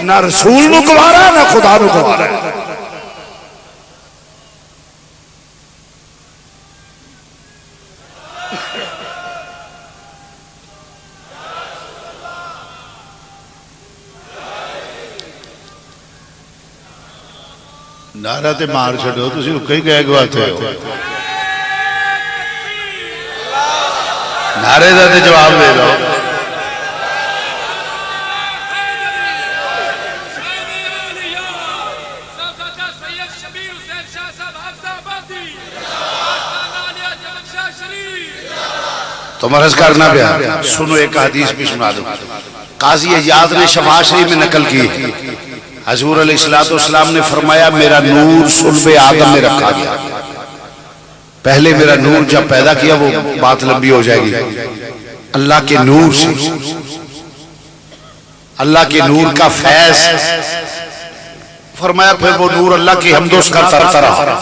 نہ رسول نو گوارا نہ خدا نو گوارا ہے۔ نعرہ تے مار چھڑو تسی رکے ہی گئے گواتے ہو، نعرے دا تے جواب دے دو۔ تو مرض کرنا پیا، سنو ایک حدیث بھی سنا دو۔ قاضی عیاض نے شفاعہ شریف میں نقل کی، حضور علیہ السلام نے فرمایا میرا نور صلب آدم میں رکھا گیا، پہلے میرا نور جب پیدا کیا، وہ بات لمبی ہو جائے گی، اللہ کے نور سے، اللہ کے نور کا فیض، فرمایا پھر وہ نور اللہ کی حمدوس کرتا رہا،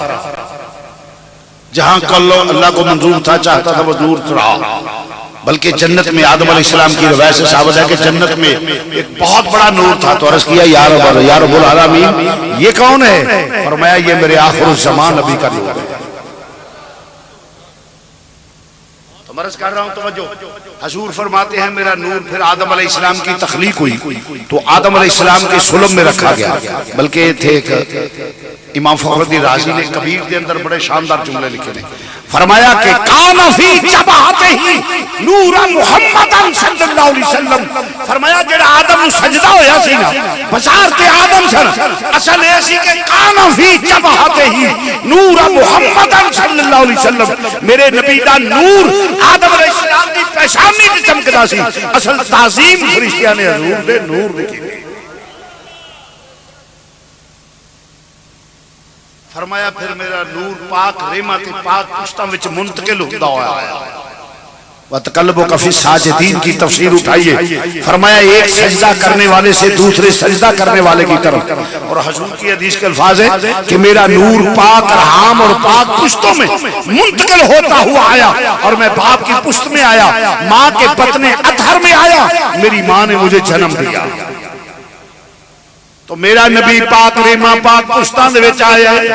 جہاں کلو اللہ کو منظور تھا چاہتا تھا وہ نور رہا، بلکہ جنت میں آدم علیہ السلام کی روایت سے ثابت ہے کہ جنت میں ایک بہت بڑا نور تھا، تو عرض کیا یا رب العالمین یہ کون ہے؟ فرمایا یہ میرے آخر الزمان نبی کا نور ہے۔ تو مرض کر رہا ہوں توجہ، حضور فرماتے ہیں میرا نور پھر آدم علیہ السلام کی تخلیق ہوئی تو آدم علیہ السلام کے سلم میں رکھا گیا، بلکہ تھے امام فخر الدین رازی نے کبیر کے اندر بڑے شاندار جملے لکھے ہیں، فرمایا کہ کان فی جبہتہ نور محمد صلی اللہ علیہ وسلم، فرمایا جڑا آدم نو سجدہ ہویا سی نا بشارت آدم سن، اصل ایسی کہ کان فی جبہتہ نور محمد صلی اللہ علیہ وسلم، میرے نبی دا نور آدم علیہ السلام دی پیشانی تے چمکدا سی، اصل تعظیم فرشتیاں نے حضور دے نور لکھی۔ فرمایا پھر میرا نور پاک ریمہ تے پاک پشتاں وچ منتقل ہوتا ہوا ہے۔ وَتَقَلَّبُكَ فِي السَّاجِدِينَ کی تفسیر اٹھائیے، فرمایا ایک سجدہ کرنے والے سے دوسرے سجدہ کرنے والے کی طرف، اور حضور کی حدیث کے الفاظ ہے کہ میرا نور پاک رحام اور پاک پشتوں میں منتقل ہوتا ہوا آیا، اور میں باپ کی پشت میں آیا، ماں کے بطن اطہر میں آیا، میری ماں نے مجھے جنم دیا، تو میرا نبی پاک ریمہ پاک پشتان دے وچ آیا ہے،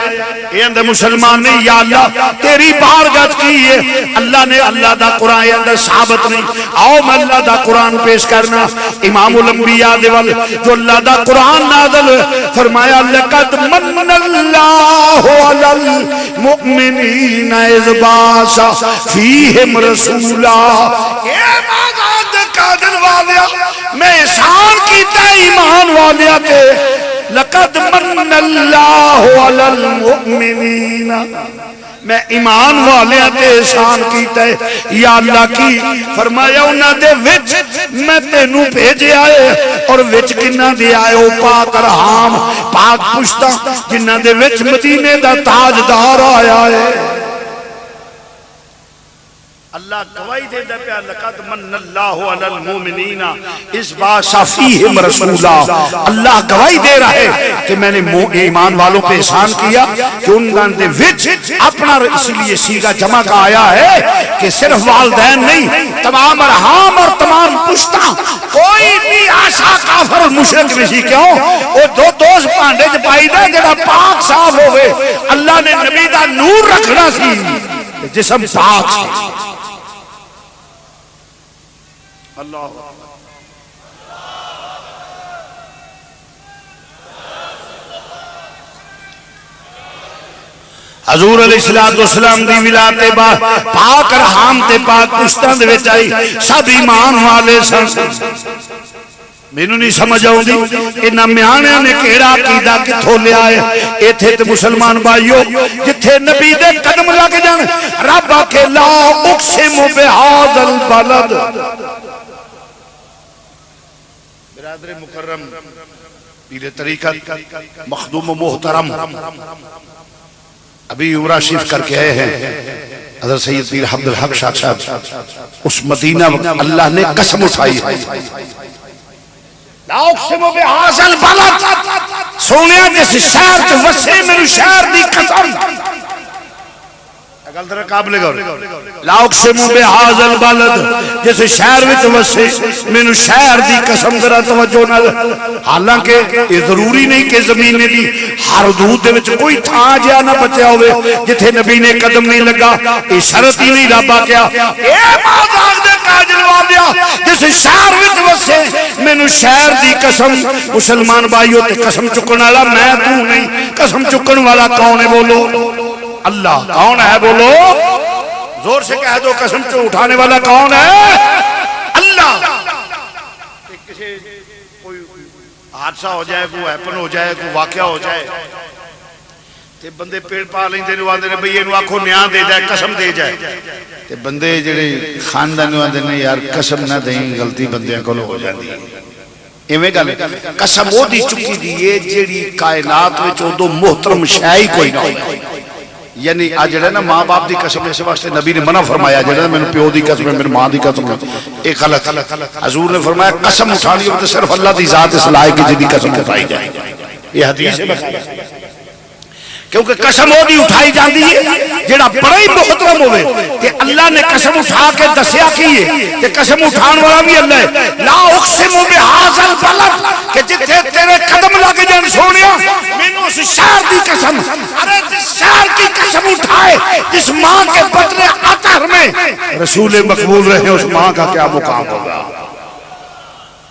اے اندر مسلمان نے یا اللہ تیری بارگاہ کی ہے، اللہ نے اللہ دا قرآن اندر ثابت نہیں، آؤ میں اللہ دا قرآن پیش کرنا، امام الانبیاء دے وال جو اللہ دا قرآن نازل فرمایا لقد من اللہ علی المؤمنین اذ بعث فیہم رسولا، اے مازاد قادر والیا میں احسان کیتا ایمان والیا تے، لقد من اللہ علی المؤمنین میں ایمان والے تے احسان کیتا ہے، یا اللہ کی فرمایا انہاں دے وچ میں تینوں بھیجے آئے، اور وچ کنہ دے آئے او پاک رحام پاک پشتہ جنہ دے وچ مدینے دا تاجدار آیا ہے۔ اللہ گواہی دے دا پیا لقد من اللہ علی المومنین اذ بعث فیہم رسولا، اللہ گواہی دے رہا ہے کہ میں نے ایمان والوں پہ احسان کیا کہ انہاں دے وچ اپنا، اس لیے سیغہ جمع کا آیا ہے کہ صرف والدین نہیں تمام ارحام اور تمام پشتاں، کوئی بھی آشا کافر اور مشرک نہیں، کیوں وہ دو دوست پانڈے جپائی دے جڑا پاک صاف ہوئے، اللہ نے نبی دا نور رکھنا سی جسم پاک سی۔ اللہ حضور علیہ السلام دی ولادت بعد پاک رحام تے پاک پشتاں دے وچ آئی، سب ایمان والے سن، مینوں نہیں سمجھ آؤندی انہاں میاں نے کیڑا عقیدہ کتھوں لیا ہے، ایتھے تے مسلمان بھائیو جتھے نبی دے قدم لگ جان رب آکھے لا اقسم بہذا البلد، برادر مکرم پیر طریقت مخدوم و محترم ابھی عمرہ شریف کر کے آئے ہیں حضرت سید پیر عبدالحق شاہ صاحب، اس مدینہ اللہ نے قسم اٹھائی ہے لا اقسم بہذا البلد، سونیا جس شہر تو وسے میرے شہر دی قسم، قابل غور لا اقسم بهذا البلد جس شہر وچ وسے مینوں شہر دی قسم ذرا توجہ نال حالانکہ یہ ضروری نہیں کہ زمین دی ہر حدود دے وچ کوئی تھاں جا نہ بچیا ہوئے جتھے نبی نے قدم نہیں لگا یہ شرط ہی نہیں رب کیا اے مازاغ دے کاجل والیا جس شہر وچ وسے مینوں شہر دی قسم مسلمان بھائیو تے قسم چکن والا میں تو نہیں قسم چکن والا کون ہے بولو اللہ کون ہے بولو زور سے کہہ دو قسم سے اٹھانے والا کون ہے اللہ کسی کوئی حادثہ ہو جائے کوئی ہیپن ہو جائے کوئی واقعہ ہو جائے تے بندے پیڑ پا لیندے نے آندے نے بھئی اینو آکھو نیاں دے جائے قسم دے جائے تے بندے جڑے خاندان آندے نے یار قسم نہ دیں غلطی بندیاں کولوں ہو جاندی ہے ایویں گل قسم وہ دی چکی دی ہے جیڑی کائنات وچ اودوں محترم شے ہی کوئی نہ ہوئی یعنی آج جڑا نا ماں باپ دی قسم اس واسطے نبی نے منع فرمایا جڑا میں پیو دی قسم میری ماں دی قسم ایک غلط حضور نے فرمایا قسم اٹھانی ہو تو صرف اللہ دی ذات اس لائق کی جدی قسم اٹھائی جائے یہ حدیث ہے کیونکہ قسم وہ دی اٹھائی جاندی ہے جڑا بڑا ہی محترم ہوئے کہ اللہ نے قسم اٹھا کے دسیا کی ہے کہ قسم اٹھان والا بھی اللہ ہے لا اقسم بہذا البلد کہ جتھے تیرے قدم لگ جان سونیا مینوں اس شہر دی قسم ارے جس شہر کی قسم اٹھائے جس ماں کے بطن اطہر میں رسول مقبول رہے اس ماں کا کیا مقام ہوگا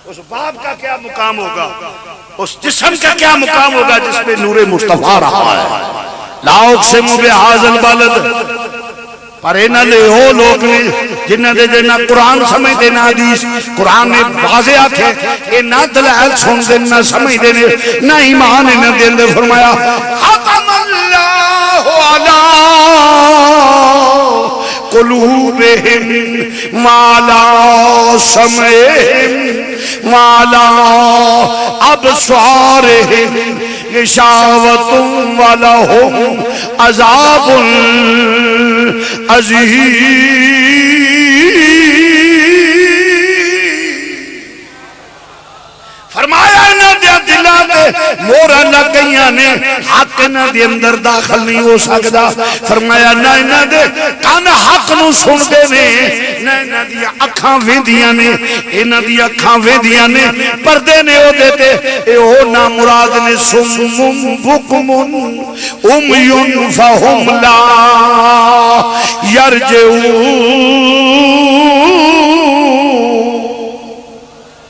اس باپ کا کیا مقام ہوگا اس جسم کا کیا مقام ہوگا جس میں نور مصطفیٰ رہا ہے لا اقسم بہذا البلد پر انہاں دے او لوگ نے جنہاں دے نہ قرآن سمجھدے نہ حدیث قرآن نے واضح آکھے اے نہ دلائل سن دے نہ سمجھدے نے نہ ایمان انہاں دے اندر فرمایا ختم اللہ علی قلوبہم وعلی سمعہم وعلی ابصارہم غشاوۃ ولہم عذاب عظیم فرمایا انہاں دے دلاں تے مورا لگ گئیاں نے حق انہاں دے اندر داخل نہیں ہو سکدا فرمایا نہ انہاں دے کان حق نو سن دے نے نہ انہاں دی اکھاں ویندیاں نے انہاں دی اکھاں ویندیاں نے پردے نے او دے تے اے او نا مراد نے سم بکم امیون فہم لا یرجعون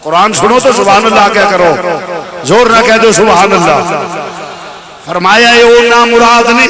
قرآن سنو تو سبحان اللہ کیا کرو زور نہ کہہ دو سبحان اللہ فرمایا ہے او نا مراد نے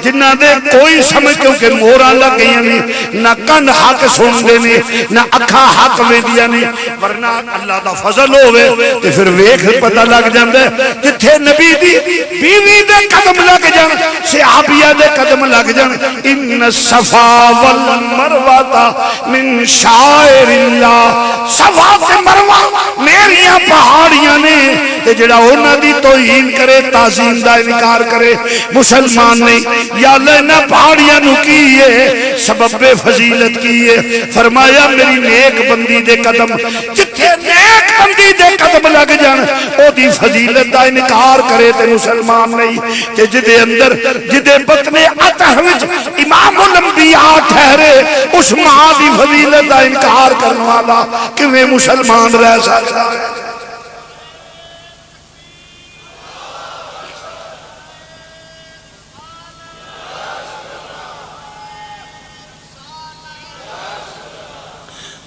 جنہ دے کوئی سمجھ کیونکہ مورا لگ گئی نہیں نہ کن حق سن دے نہیں نہ اکھا حق میں دیا نہیں ورنہ اللہ دا فضل ہوئے تو پھر ویکھ پتہ لگ جاندے جتھے نبی دی بیوی دے قدم لگ جان صحابیہ دے قدم لگ جان ان صفا والمروہ من شاعر اللہ صفا سے مروہ میریاں پہاڑیاں نے جڑا انہاں دی توہین کرے تعظیم دا انکار کرے مسلمان نہیں یا اللہ نہ پہاڑیاں نو کیے سبب فضیلت کیے فرمایا میری نیک بندی دے قدم جتھے نیک بندی دے قدم لگ جان او دی فضیلت دا انکار کرے تے مسلمان نہیں تے جدے اندر جدے بطن اطہر وچ امام الانبیاء ٹھہرے اس ماں دی فضیلت دا انکار کرنے والا کیویں مسلمان رہ سکتا ہے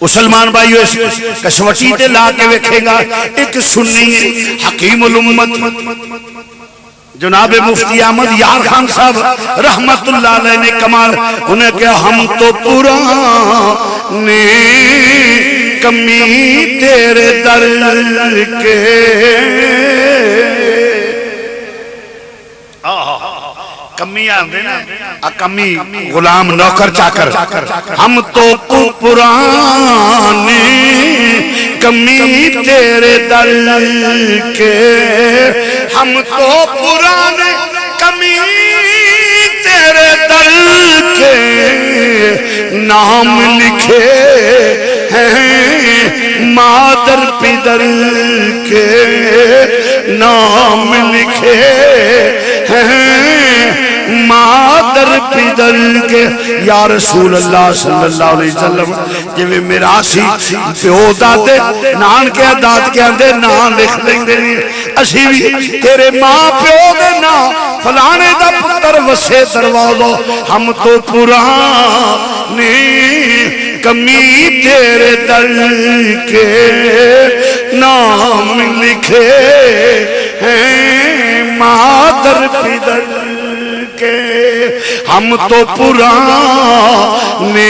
مسلمان بھائیو اس کشوٹی تے لا کے وکھے گا ایک سنی حکیم الامت جناب مفتی احمد یار خان صاحب رحمت اللہ علیہ نے کمال انہیں کہ ہم تو پرانے کمی تیرے در کے کمی آندے نا کمی غلام نوکر چاکر ہم تو پرانے کمی تیرے در کے ہم تو پرانے کمی تیرے در کے نام لکھے ہیں مادر پدر کے نام لکھے ہیں مادر پیدل کے یا رسول اللہ صلی اللہ علیہ وسلم جویں میرا سی پیو دادے نان کے داد کے اندے نام لکھ لیں دے اسی بھی تیرے ماں پیو دے نام فلانے دا پتر وسے دروازو ہم تو پرانے کمی تیرے دل کے نام لکھے ہیں مادر پیدل کے ہم تو پرانے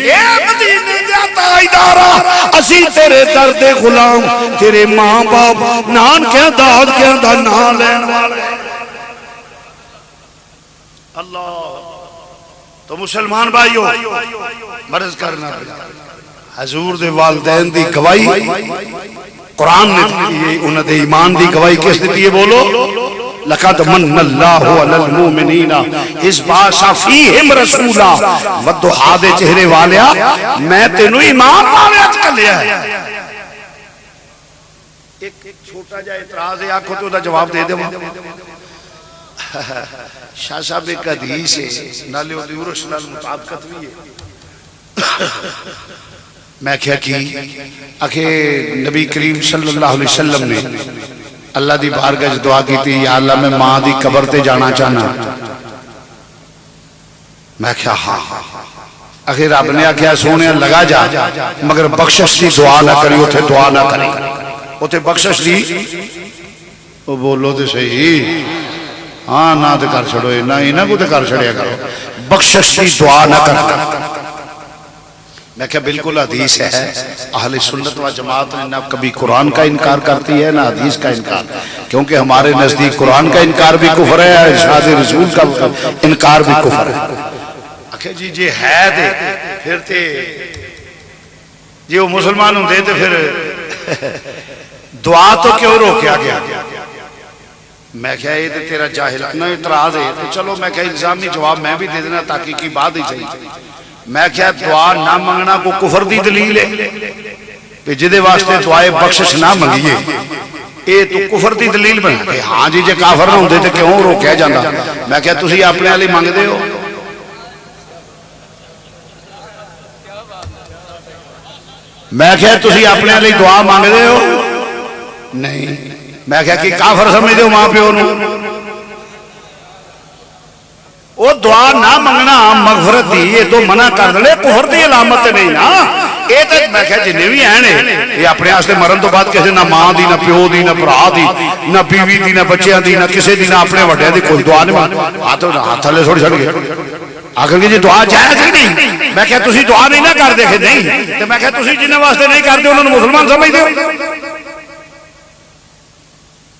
اے مدینے جاتا ادارہ اسی تیرے درد غلام تیرے ماں باپ نان کے داد کے اندر نام لین والے اللہ تو مسلمان بھائیو مرض کرنا حضور دے والدین دی گواہی قرآن نے انہوں دے ایمان دی گواہی کس دیتی ہے بولو لَقَدْ مَنَّ اللَّهُ عَلَى الْمُؤْمِنِينَ اِذْ بَعَثَ فِيهِمْ رَسُولًا وَالضُّحَا دے چہرے والیا میں تینوں ایمان والے اچ کر لیا ہے ایک چھوٹا جا اعتراض ہے آنکھوں تو دا جواب دے دے شاہ صاحب ایک حدیث ہے نالے و دیورش نال مطابقت بھی ہے میں کیا کی آکھے نبی کریم صلی اللہ علیہ وسلم نے اللہ دی بارگاہ دعا کی تھی یا اللہ میں ماں دی قبر تے جانا چاہنا میں کیا ہاں آخر رب نے آکھیا سونے لگا جا مگر بخشش دی دعا نہ کری اتھے دعا نہ کری اتھے بخشش دی وہ بولو تے صحیح ہاں نہ تے کر چھڑو نہ ہی نہ کو تے کر چھڑیا کرو بخشش دی دعا نہ کر میں کہا بالکل حدیث ہے اہل سنت و جماعت نے نہ کبھی قرآن کا انکار کرتی ہے نہ حدیث کا انکار کیونکہ ہمارے نزدیک قرآن کا انکار بھی کفر ہے ارشاد رسول کا انکار بھی کفر ہے اکھے جی جی ہے دے پھر تے جی وہ مسلمان ہوں دے تے پھر دعا تو کیوں روکیا گیا میں کہا یہ تیرا جاہلانہ اعتراض ہے چلو میں کہا الزامی جواب میں بھی دے دینا تاکہ کی بات ہی صحیح میں کہا دعا نہ منگنا کو کفر دی دلیل ہے کہ جدے واسطے دعائے بخشش نہ منگیے اے تو کفر دی دلیل بنا کہ ہاں جی جے کافر نہ ہوندے تے کیوں روکیا جاندہ میں کہا تسی اپنے والی مانگ دے ہو میں کہا تسی اپنے والی دعا مانگ دے ہو نہیں میں کہا کہ کافر سمجھ دے ہو ماں پیو نو وہ دعا نہ منگنا مغفرت دی یہ تو منع کر دے کفر دی علامت نہیں نا یہ تو میں کہا جنہیں بھی ہیں یہ اپنے آستے مرن تو بعد کسی نہ ماں دی نہ پیو دی نہ برا دی نہ بیوی دی نہ بچیاں دی نہ کسی دی نہ اپنے وڈے دی کوئی دعا نہیں مانگ ہاتھ تھلے چھوڑ چھڑ گئے آخر کی جی دعا جائز ہی نہیں میں کہا تسی دعا نہیں نہ کر دیکھے نہیں تو میں کہا تسی جنہیں واسطے نہیں کر دے انہوں نے مسلمان سمجھ دے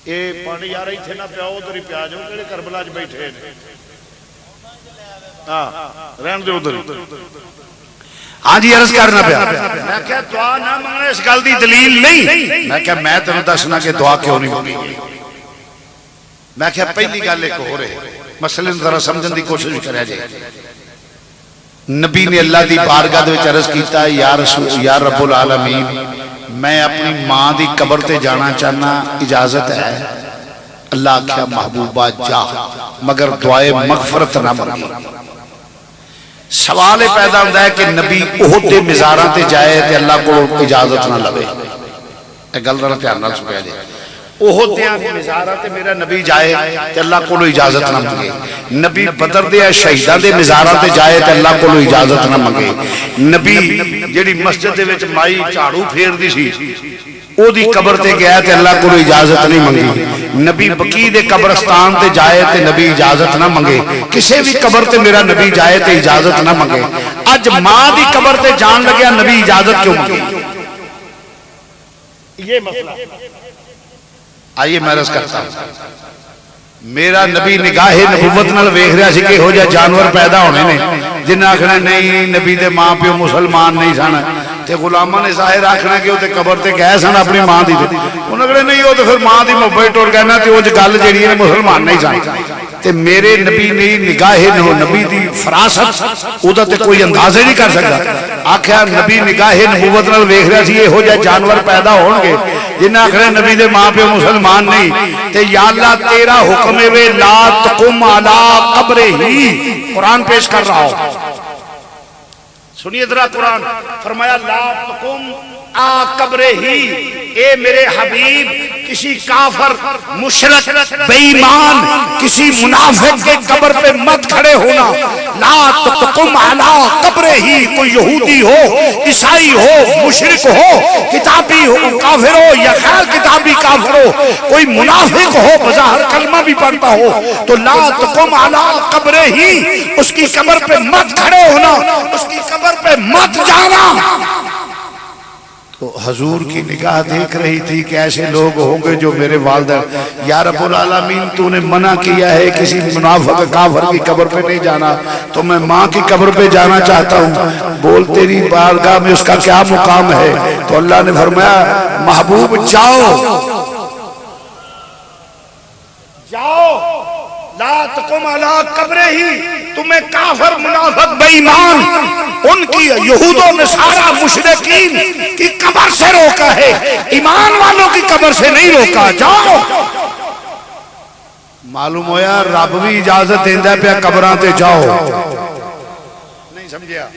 اے پانی یار ہی تھے نہ پیاؤ تو رہی پیاج ہوں کہ کربلا جو بیٹھے رہن دے ادھر ہاں جی عرض کرنا پیا میں کہا دعا نہ مانگنا اس گل دی دلیل نہیں میں کہا میں تمہیں دسنا کہ دعا کیوں نہیں مانگی میں کہا پہلی گل ایک ہو رہے مسئلے ذرا سمجھن دی کوشش کریا جائے نبی نے اللہ دی بارگاہ وچ عرض کیتا یا رسول یا رب العالمین میں اپنی ماں دی قبر تے جانا چاہنا اجازت ہے اللہ کیا محبوبہ جا مگر دعائے مغفرت نہ مانگی سوال پیدا ہوتا ہے کہ نبی احد دے مزاراں تے جائے تے اللہ کو اجازت نہ لوے ایک گل ذرا دھیان نال سنیا جائے احد دے مزاراں تے میرا نبی جائے تے اللہ کو اجازت نہ مانگے نبی بدر دے شہیداں دے مزاراں تے جائے تے اللہ کو اجازت نہ مانگے نبی جڑی مسجد دے وچ مائی جھاڑو پھیردی سی او دی قبر تے گیا تے اللہ کو اجازت نہیں منگی نبی بقی دے قبرستان تے جائے تے نبی اجازت نہ منگے کسے بھی قبر تے میرا نبی جائے تے اجازت نہ منگے اج ماں دی قبر تے جان لگیا نبی اجازت کیوں منگے یہ مسئلہ آئیے میں عرض کرتا ہوں میرا نبی نگاہ نبوت نال ویکھ رہا سی کہ ہو جا جانور پیدا ہونے نے جنہیں آکھنا نہیں نبی دے ماں پیو مسلمان نہیں سن تے غلاماں نے ظاہر آکھنا کہ وہ تے قبر تے گئے سن اپنی ماں دی انہوں نے نہیں وہ تے پھر ماں دی محبت ٹر گئے نا تے وہ گل جڑی ہے مسلمان نہیں سن تے میرے نبی نے نگاہ نبی دی فراست اودا تے کوئی اندازہ نہیں کر سکتا آکھیا نبی نگاہ نبوت نال ویکھ رہا سی یہو جہے جانور پیدا ہون گے جنہاں آخر نبی دے ماں پہ مسلمان نہیں تے یا اللہ تیرا حکم ہے لا تقم علی قبر ہی قرآن پیش کر رہا ہوں سنیے ذرا قرآن فرمایا لا تقم آ قبر ہی اے میرے حبیب کسی کافر مشرک بے ایمان کسی منافق کے قبر پہ مت کھڑے ہونا لا تقم علی قبر ہی کوئی یہودی ہو عیسائی ہو مشرک ہو کتابی ہو کافر ہو یا غیر کتابی کافر ہو کوئی منافق ہو بظاہر کلمہ بھی پڑھتا ہو تو لا تقم علی قبر ہی اس کی قبر پہ مت کھڑے ہونا اس کی قبر پہ مت جانا تو حضور کی نگاہ دیکھ رہی تھی کہ ایسے لوگ ہوں گے جو میرے والدین یا رب العالمین تو نے منع کیا ہے کسی منافق کافر کی قبر پہ نہیں جانا تو میں ماں کی قبر پہ جانا چاہتا ہوں بول تیری بارگاہ میں اس کا کیا مقام ہے تو اللہ نے فرمایا محبوب جاؤ لا تقم علی قبر ہی تمہیں کافر منافق بے ایمان ان کی یہودوں نے سارا مشرکین کی قبر سے روکا ہے ایمان والوں کی قبر سے نہیں روکا جاؤ معلوم ہویا رب بھی اجازت دیندہ پہ قبران تے جاؤ نہیں سمجھیا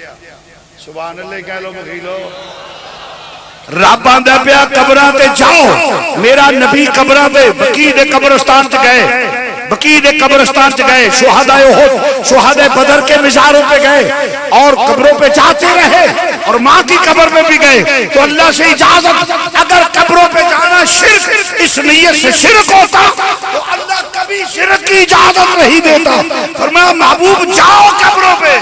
سبحان اللہ کہہ لو بخیلو رب آندہ پہ قبران تے جاؤ میرا نبی قبران تے بقیع دے قبرستان تے گئے بقیع دے قبرستان تے گئے شہداء احد شہداء بدر کے مزاروں پہ گئے اور قبروں پہ جاتے رہے اور ماں کی قبر پہ بھی گئے تو اللہ سے اجازت اگر قبروں پہ جانا شرک اس نیت سے شرک ہوتا تو اللہ کبھی شرک کی اجازت نہیں دیتا فرمایا محبوب جاؤ قبروں پہ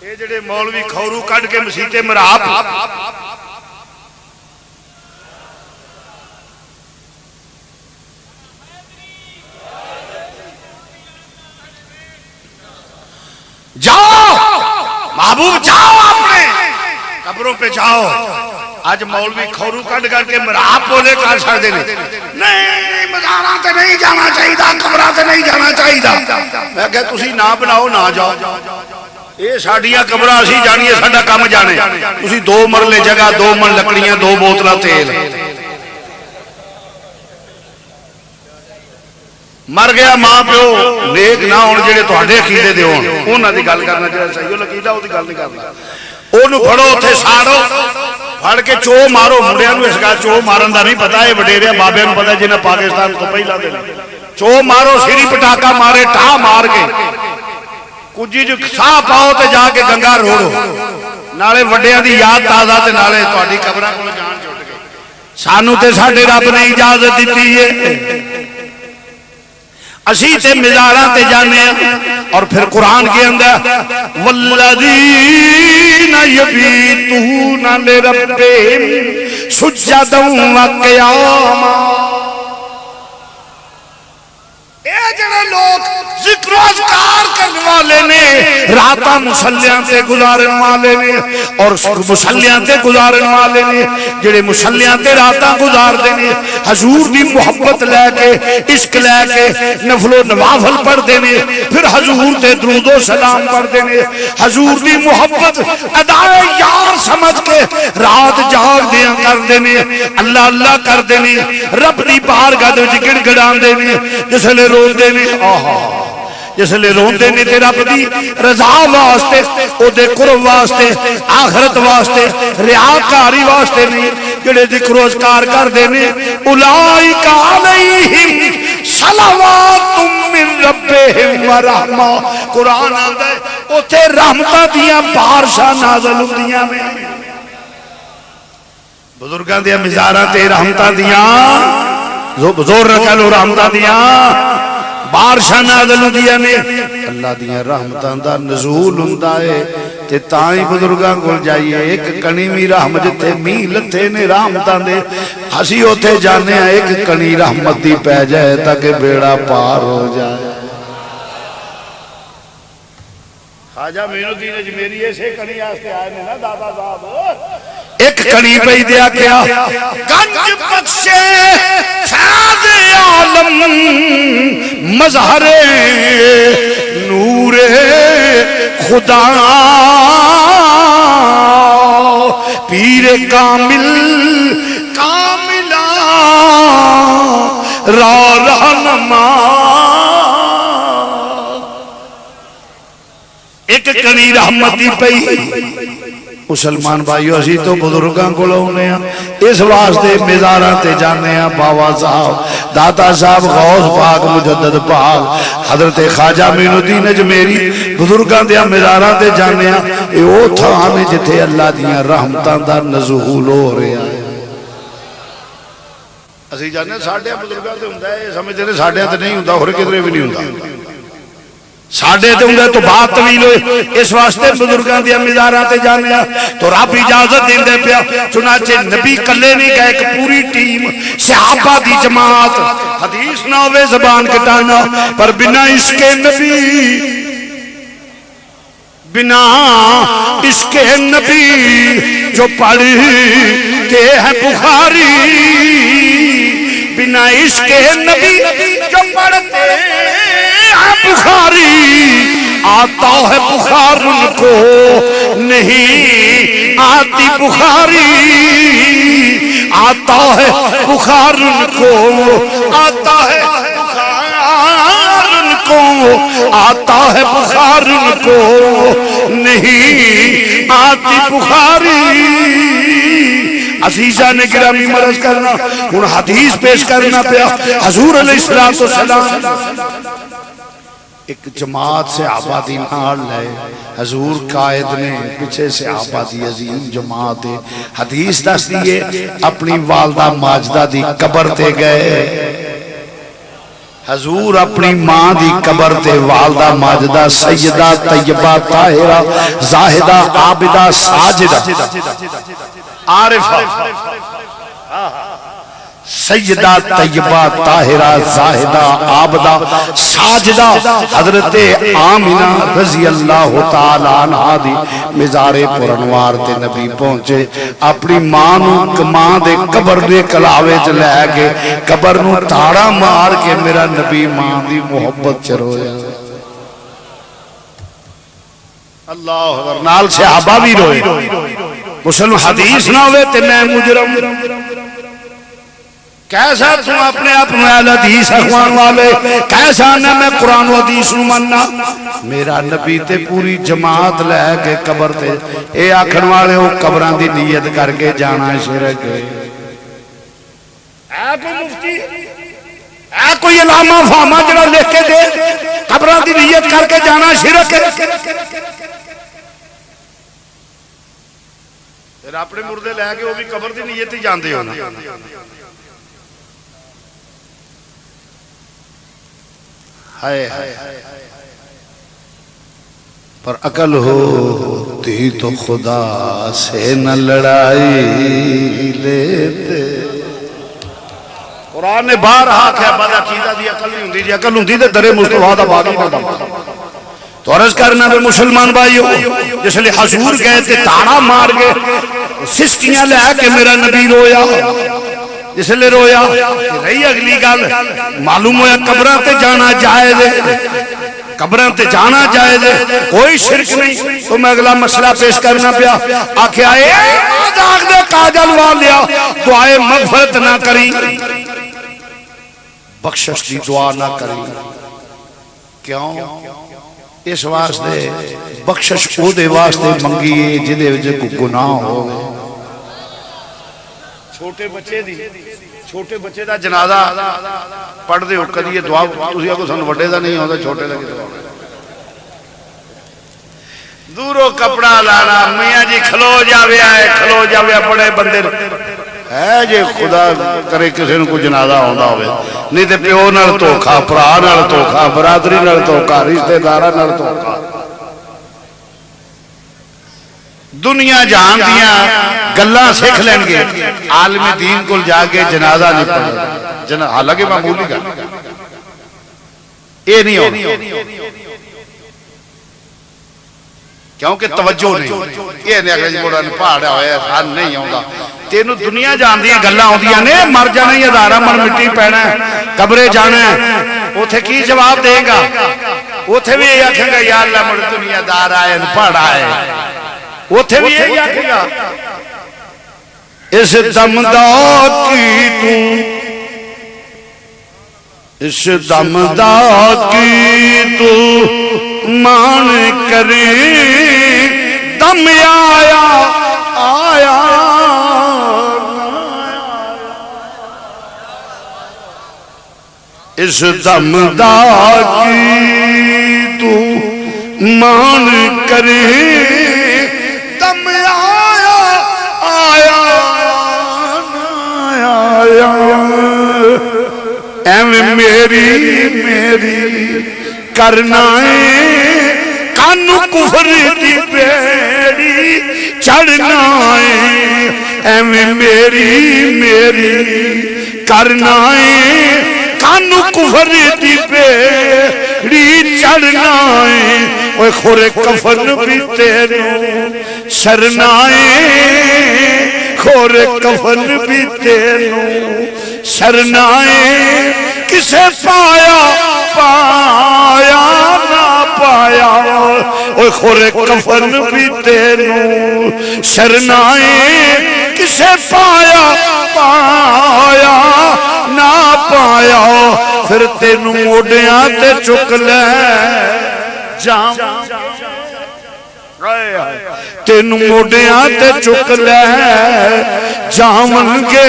یہ جڑے مولوی کھورو کٹ کے مسیتے مراب جاؤ محبوب جاؤ اپنے قبروں پہ جاؤ آج مولوی کھورو کٹ کر کے مراب بولے کار چھڑ دینے نہیں مزارات نہیں جانا چاہیے قبرات نہیں جانا چاہیے میں کہا تسی نہ بناؤ نہ جاؤ یہ ساڑیاں قبرہ اسی جانیے ساڑا کام جانے تسی 2 مرلے جگہ 2 من لکڑیاں 2 بوتلہ تیل مر گیا ماں پیو نیک نہ ہون جڑے تواڈے عقیدے دے ہون انہاں دی گل کرنا چاہیے لکیدا او دی گل نہیں کرنا اونوں پھڑو اوتھے ساڑو پھڑ کے چو مارو منڈیاں نوں اس گل چو مارن دا نہیں پتہ اے وڈیرے بابے نوں پتہ جنہاں پاکستان تو پہلا دے چو مارو سری پٹاکا مارے ٹھا مار کے کجی جو ساہ پاؤ تے جا کے گنگا روڑو نالے وڈیاں دی یاد تازہ تے نالے تواڈی قبراں کول جان چھٹ گئی سانو تے ساڈے رب نے اجازت دتی ہے اسی تے مزاراں تے جانے اور پھر قرآن کے اندر والذین یبیتون لربہم سجدا وقیاما اے جڑے لوگ ذکر و اذکار کرنے والے نے راتاں مصلیاں تے گزارن والے نے اور مصلیاں تے گزارن والے نے جڑے مصلیاں تے راتاں گزار دے نے حضور دی محبت لے کے عشق لے کے نفل و نوافل پڑھ دے نے پھر حضور تے درود و سلام پڑھ دے نے حضور دی محبت ادائے یار سمجھ کے رات جاگ دیاں کر دے نے اللہ اللہ کر دے نے رب دی بارگاہ وچ گڑ گڑان دے نے جس لے رو دے نے جس لئے روندے نے تیرا پتی رضا واسطے او دے قرب واسطے آخرت واسطے ریاکاری واسطے نہیں جڑے ذکر و اذکار کر دینے اولئک علیہم صلوات من ربہم و رحمہ قرآن آتا ہے اوتھے رحمتہ دیاں بارشاں نازل ہوندیاں میں بزرگاں دیاں مزاراں تے رحمتہ دیاں زور رکھا لو رحمتہ دیاں بارشاں نازل ہوندیاں نے اللہ دیاں رحمتاں دا نزول ہوندا ہے تے تائیں بزرگاں کول جائیے ایک کنی بھی رحمت جتے میل لتھے نے رحمتاں دے ہسی اوتھے جانے ہیں ایک کنی رحمت دی پہ جائے تاکہ بیڑا پار ہو جائے خواجہ مینو دین اجمیری ایسے کنی آستے آئے نے نا دادا صاحب ایک کنی پہ دیا کیا گنج بخشے فیض عالم مظہر نور خدا پیر کامل کاملا رہنما ایک کنی رحمتی پئی مسلمان بھائیو اسی تو بزرگاں کو لاؤنے ہیں اس واسطے مزاراں تے جانے ہیں بابا صاحب داتا صاحب غوث پاک مجدد پاک حضرت خواجہ معین الدین اجمیری بزرگاں دے مزاراں تے جانے ہیں اے او تھان جتھے اللہ دیاں رحمتاں دا نزول ہو رہا ہے اسی جانے ساڈے بزرگاں تے ہوندا ہے سمجھدے نے ساڈے تے نہیں ہوندا ہور کدھر بھی نہیں ہوندا ساڑھے دے ہوں تو بات طویل ہوئے اس واسطے بزرگاں دیا مزاراں تے جانے تو رب اجازت دین دے پیا چنانچہ نبی کلے نہیں گئے ایک پوری ٹیم صحابہ دی جماعت حدیث نہ ہوئے زبان کٹانا پر بنا عشق نبی بنا عشق نبی جو پڑھتے ہیں بخاری بنا عشق نبی جو پڑھتے بخاری آتا ہے بخار ان کو نہیں آتی بخاری آتا ہے بخار ان کو آتا ہے بخار ان کو آتا ہے بخار ان کو نہیں آتی بخاری عزیزہ نے گرامی مرض کرنا ان حدیث پیش کرنا پیا حضور علیہ السلام ایک جماعت سے آبادی نال لائے حضور قائد نے پیچھے سے آبادی عظیم جماعت حدیث دس دیئے اپنی والدہ ماجدہ دی قبر تے گئے حضور اپنی ماں دی قبر تے والدہ ماجدہ سیدہ طیبہ طاہرہ زاہدہ عابدہ ساجدہ عارفہ سیدہ طیبہ طاہرہ زاہدہ عابدہ ساجدہ حضرت آمنہ رضی اللہ تعالیٰ عنہ دی مزار پرانوار تے نبی پہنچے اپنی ماں دے قبر دے کلاوے چلے کے قبر نو تاڑا مار کے میرا نبی ماں دی محبت چرویا اللہ اکبر نال صحابہ بھی روئے مسلم حدیث نہ ہوئے تے میں مجرم کیسا تم اپنے آپ میں حدیث اخوان والے کیسا نہ میں قرآن و حدیث مننا میرا نبی تے پوری جماعت لے کے قبر تے اے آکھن والے ہو قبران دی نیت کر کے جانا شرک ہے اے کوئی مفتی اے کوئی علامہ فاما جڑا لکھ کے دے قبران دی نیت کر کے جانا شرک ہے پھر اپنے مردے لے کے وہ بھی قبر دی نیت ہی جاندے ہونا پر عقل ہوتی تو خدا سے نہ لڑائی لیتے قرآن نے باہر ہاتھ ہے بدا عقیدہ دی عقل نہیں ہوندی جی عقل ہوندی تے درے مصطفیٰ دا باغی نہ دا تو عرض کرنا بے مسلمان بھائیو جس لئے حضور گئے تھے تاڑا مار گئے سسکیاں لے کے میرا نبی رویا اس لئے رویا رہی اگلی گل معلوم ہویا قبران تے جانا جائے دے قبران تے جانا جائے دے کوئی شرک نہیں تو میں اگلا مسئلہ پیش کرنا پیا آکھے آئے آدھاگ دے کاجل والیا دعائے مغفرت نہ کری بخشش دی دعا نہ کری کیوں اس واسطے بخشش او دے واسطے منگیے جدے وجہ کو گناہ ہو چھوٹے بچے دا جنازہ پڑھ دے ہو کدی یہ دعا تسی کو سن وڈے دا نہیں ہوتا چھوٹے دا کی دعا دورو کپڑا لانا میاں جی کھلو جاوے آئے بڑے بندے ہے جی خدا کرے کسی نے کوئی جنازہ ہوندہ ہوئے نہیں تے پیو نال توکھا پرا نال توکھا برادری نال توکھا رشتہ دارہ نال توکھا دنیا جہاں دیا گلہ سکھ لیں گے عالم دین کو جا کے جنازہ نہیں پڑھا حالانکہ معمولی گا یہ نہیں ہو کیونکہ توجہ نہیں یہ نہیں اگر جبڑا نے پہاڑا ہویا حال نہیں ہوگا تینو دنیا جان دیا گلہ ہوں دیا نے مر جانا یہ دارہ من مٹی پینا ہے قبرے جانا ہے اوتھے کی جواب دے گا؟ اوتھے بھی یہ آکھے گا یا اللہ مڑ دنیا دار آئے پڑھ آئے، اوتھے بھی یہ آکھے گا اس دمدا کی تو، اس دمدا کی تو مان کرے دم آیا آیا، اس دمدا کی تو مان کرے دم آیا آیا آیا، ایم میری میری کرنا ہے کانو کفر دی بیڑی چڑھنا ہے، ایم میری میری کرنا ہے کانو کفر دی بیڑی چڑھنا ہے، اوہ خورے کفن بھی تینوں سرنا ہے، خورے کفن بھی تینوں سرنا ہے، کسے پایا پایا نہ پایا، اوہ خورے کفن بھی تینوں سرنا ہے، کسے پایا پایا نہ پایا، پھر تینوں موڑیاں تے چک لے جام، تینوں موڑیاں تے چک لے جامن گے،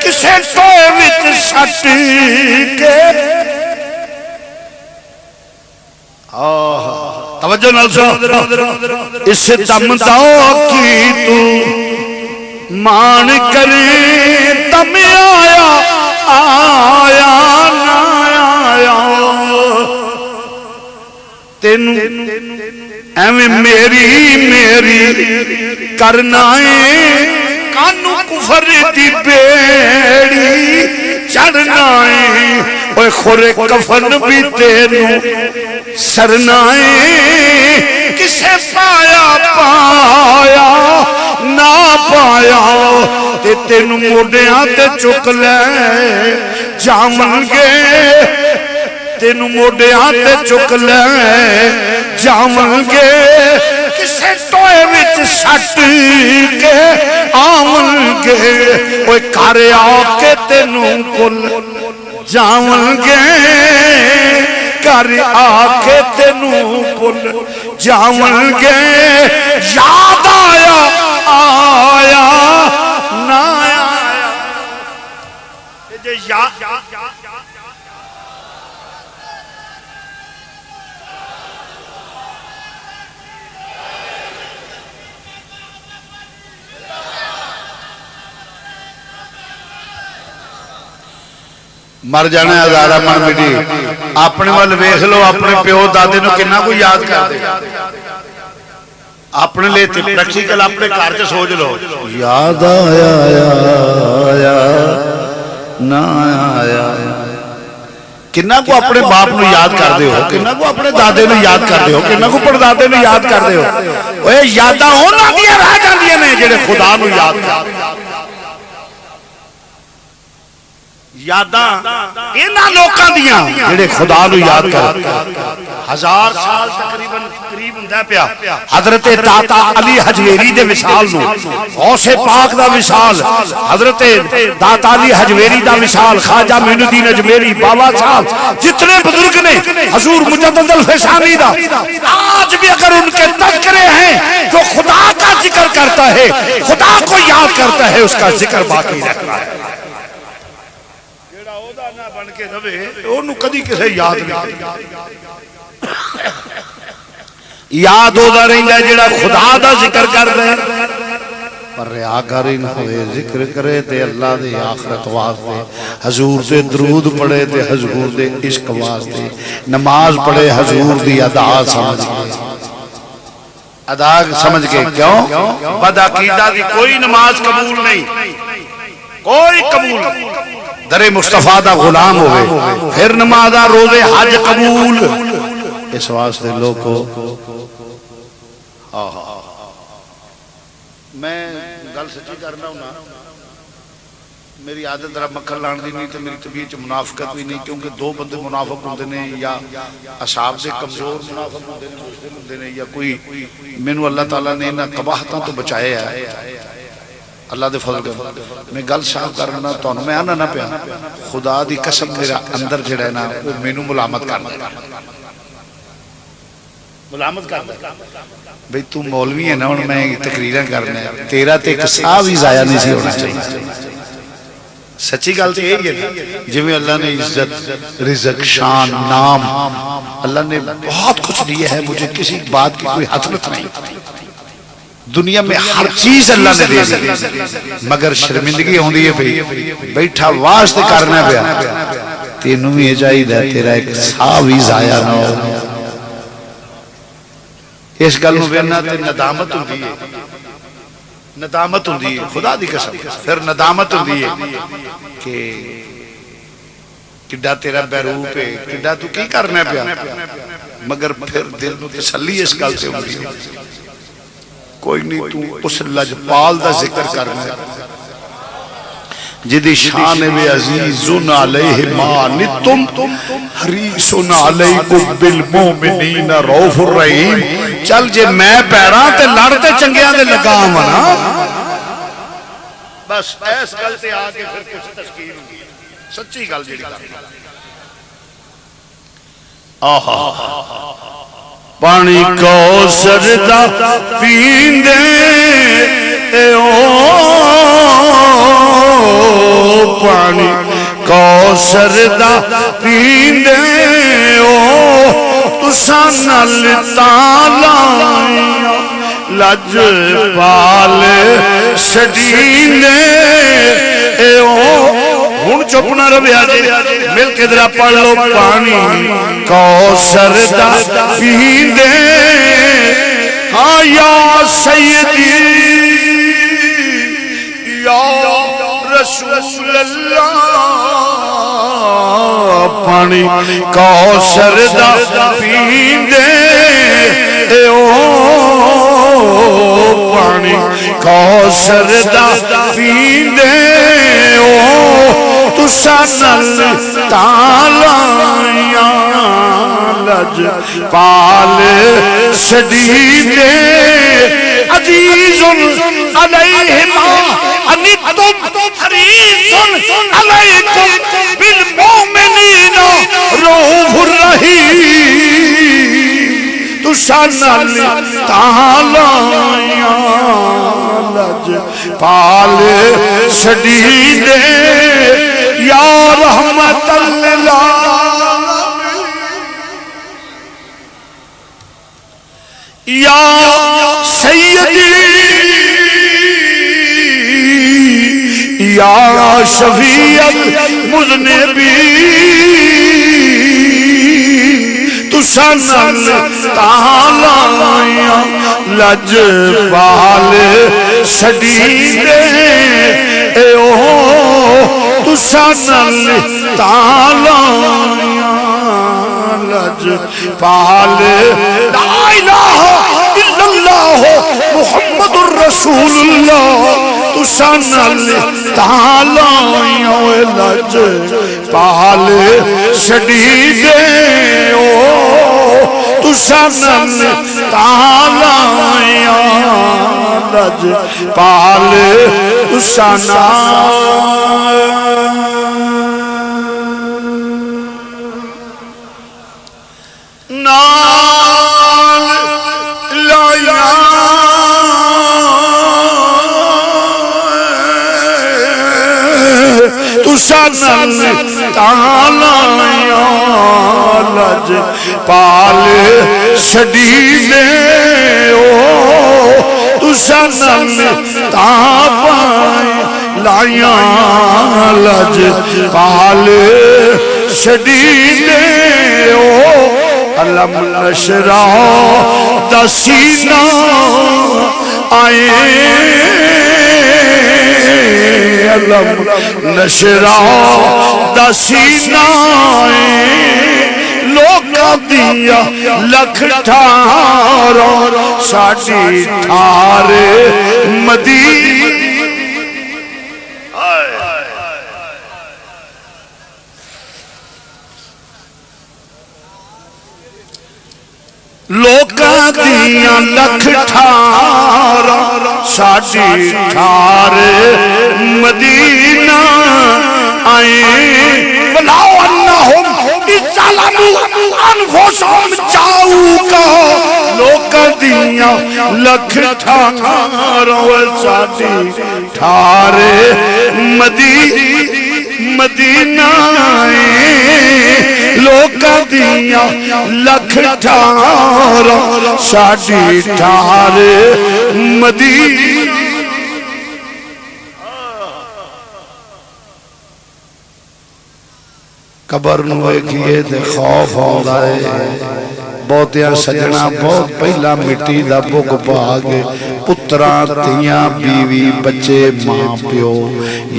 کسے ٹوئے وچ سٹ کے، توجہ نال سن، اس دمدا کی تو مان کرے دم آیا آیا نہ آیا، تینوں ایویں میری میری کرنا ہے کانو کفر دی بیڑی چڑھنا ہے، اوہ خورے کفن بھی تینوں سرنا ہے، کسے پایا پایا نہ پایا، تے تینوں موڑیاں تے چک لے جامن گے، تینوں موڑیاں تے چک لے جامن گے، کسے ٹوئے وچ سٹ کے آمن گے، اوہ کار آ کے تینوں کل جامن گے، کار آ کے تینوں کل جامن گے، یاد آیا آیا نہ آیا، مر جانے ہزارہ من مٹی، اپنے وال ویکھ لو اپنے پیو دادے نو کنا کو یاد کر دے، اپنے لئے پریکٹیکل اپنے گھر تے سوچ لو، یاد آیا آیا نہ آیا، کنا کو اپنے باپ نو یاد کر دے ہو، کنا کو اپنے دادے نو یاد کر دے ہو، کنا کو پردادے نو یاد کر دے ہو، اوہ یاداں ہونا دیا رہ جاندیاں نے جڑے خدا نو یاد کر دے، یاداں اینا لوکاں دیاں جڑے خدا نو یاد کر، 1000 سال تقریباً قریب ہوندا پیا، حضرت داتا علی حجویری دے وصال نو، غوث پاک دا وصال، حضرت داتا علی حجویری دا وصال، خواجہ معین الدین اجمیری، بابا صاحب جتنے بزرگ نے، حضور مجدد الفسانی دا، آج بھی اگر ان کے تذکرے ہیں جو خدا کا ذکر کرتا ہے، خدا کو یاد کرتا ہے، اس کا ذکر باقی رکھنا ہے، بن کے رہے انہوں کدی کسے یاد نہیں، یاد ہوتا رہتا ہے جڑا خدا دا ذکر کر دے، پر ریاکاری نہ ہوئے، ذکر کرے تے اللہ دے آخرت واسطے، حضور دے درود پڑھے تے حضور دے عشق واسطے، نماز پڑھے حضور دی ادا سمجھ کے، ادا سمجھ کے، کیوں؟ بدعقیدہ دی کوئی نماز قبول نہیں، کوئی قبول نہیں، در مصطفیٰ دا غلام ہوئے، پھر نمازہ روزے حج قبول، اس واسطے لوگوں میں گل سچی کرنا ہوں نا، میری عادت رب مکھن لان دی نہیں تو میری طبیعت منافقت بھی نہیں، کیونکہ دو بندے منافق ہوندے نے، یا اصحاب دے کمزور منافق ہوندے نے مسلم ہوندے نے، یا کوئی مینوں اللہ تعالیٰ نے انہاں قباحتاں تو بچایا ہے اللہ دے فضل دے۔ میں گل صاف کرنا تانوں، میں آنا نہ پیا، خدا دی قسم میرا اندر جڑا ہے نا وہ مینوں ملامت کردا، ملامت کردا بھئی تو مولوی ہے نا، ہن میں تقریراں کرنا ہے، تیرا تے ایک سا بھی ضائع نہیں سی ہونا چاہیے۔ سچی گل تو یہی ہے جی میں اللہ نے عزت، رزق، شان، نام، اللہ نے بہت کچھ دیا ہے مجھے، کسی بات کی کوئی حسرت نہیں، دنیا میں ہر چیز اللہ نے دے دی، مگر شرمندگی ہوندی ہے بھئی بیٹھا واسطے کرنا پیا، تینوں بھی چاہیے تیرا ایک سا بھی ضائع نہ ہو۔ اس گل نوں ویکھنا تے ندامت ہوندی ہے، ندامت ہوندی ہے خدا دی قسم، پھر ندامت ہوندی ہے کہ کڈا تیرا بیروپ ہے، کڈا تو کی کرنا پیا، مگر پھر دل نوں تسلی اس گل تے ہوندی ہے کوئی نہیں، تو اس لجپال دا ذکر کرنا جدی شان بے عزیزن علیہ ما نتم حریصن علیکم بالمومنین رؤوف الرحیم۔ چل جے میں پیراں تے لڑتے چنگیاں دے لگا نا، بس ایس گل تے آ کے پھر کچھ تشکیل ہوگی، سچی گل جیڑی کرنا۔ پانی کوثر دا پیندے پانی کوثر دا پیندے تساں نال تالاں لج پال سڈیندے ہن چپ نہ رویا جی، مل کے ذرا پڑھ لو۔ پانی کوثر دا پیندے ہاں یا سیدی یا رسول اللہ، پانی کوثر دا پیندے پانی کوثر دا پیندے تساں نال تالاں لج پال سڈیندے عزیز علیہ ما عنتم حریص علیکم بالمومنین رؤوف الرحیم۔ تساں نال تالاں لج پال سڈیندے یا رحمت للعالمین، یا سیدی یا شفیع المذنبین، تساں نال تالاں لج پال سڈیندے تساں نال تالاں لج پال لا الہ الا اللہ محمد الرسول اللہ، تساں نال تالاں لج پال سڈیندے تساں نال تالاں لج پال تساں نال لایا تساں نال تالاں لج پال سڈیندے تساں نال تالاں لائیاں لج پال سڈیندے علم نشرح دا سینہ آئے، علم نشرح دا سینہ آئے، لوکاں دیا لکھ ٹھاروں ساڈی ٹھار مدینے ਲੋਕਾਂ ਦੀਆਂ ਲੱਖ ਠਾਰਾਂ ਸਾਡੀ ਠਾਰ ਮਦੀਨਾ ਆਏ ਬਲਾਓ ਅਨਹੁਮ ਇਜ਼ਲਮੂ ਅਨਫੁਸਹੁਮ ਜਾਊਗਾ ਲੋਕਾਂ ਦੀਆਂ ਲੱਖ ਠਾਰਾਂ ਸਾਡੀ ਠਾਰ ਮਦੀਨਾ ਲੋਕਾਂ ਦੀਆਂ ਲੱਖ ਠਾਰਾਂ ਸਾਡੀ ਠਾਰ ਮਦੀਨਾ قبر نو ویکھیے تے خوف آندا ہے بہتیاں سجنا بہت پہلا مٹی دا بگ پا کے پتراں تھیاں بیوی بچے ماں پیو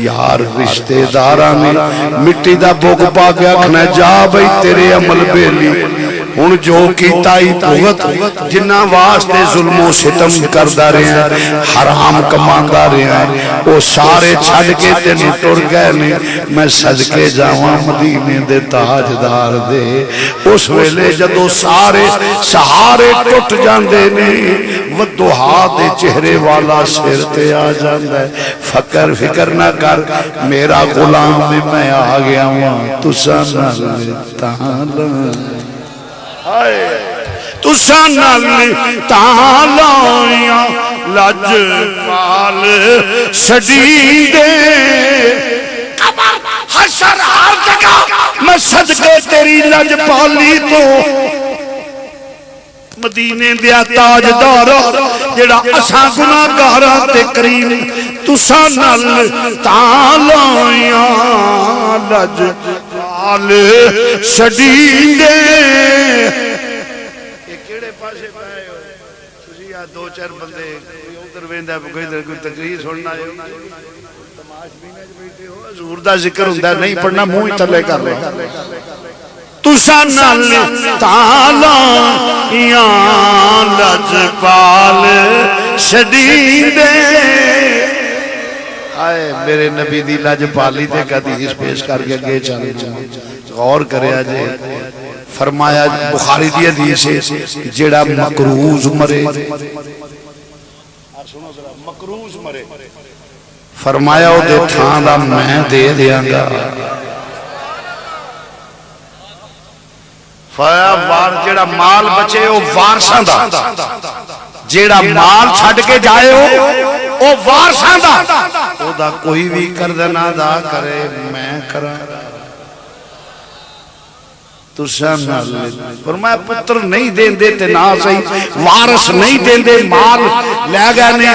یار رشتے داراں نے مٹی دا بگ پا کے آکھنا جا بھئی تیرے عمل بیلی ہن جو کیتا ہی بھگت جنہ واسطے ظلم و ستم کردا رہے ہیں حرام کماندا رہے ہیں وہ سارے چھڈ کے تینوں ٹر گئے نے میں صدقے جاواں مدینے دے تاجدار دے اس ویلے جدوں سارے سہارے ٹوٹ جاندے نے ودوہا دے چہرے والا سر تے آ جاندا ہے فکر نہ کر میرا غلام بھی میں آ گیا ہوں تساں نال تعالی تساں نال تعالی لج پال سجیدے حشر ہر جگہ میں صدقے تیری لج پالی تو مدینے دیا تاجدار جڑا اساں گناہگاراں تے کریم تساں نال تعالیاں لج پال سجیدے یہ کیڑے پاسے پائے ہو تسی آ دو چار بندے کوئی ادھر ویندا کوئی ادھر کوئی تقریر سننا ہے تماش بینے بیٹھے ہو حضور دا ذکر ہوندا نہیں پڑھنا منہ ہی تلے کر لے تساں نال تعالیاں لج پال سجیدے آئے میرے نبی دی لج پالی تے حدیث پیش کر کے اگے چل غور کریا جے فرمایا بخاری دی حدیث ہے جیڑا مکروز مرے مکروز مرے فرمایا او دے تھان دا میں دے دیاں گا وار جیڑا مال بچے او وارثاں دا جیڑا مال چھڈ کے جائے او وارثاں دا او دا کوئی بھی قرض نہ ادا کرے میں کراں تساں نال فرمایا پتر نہیں دیندے تے نہ صحیح وارث نہیں دیندے مال لے گئے نے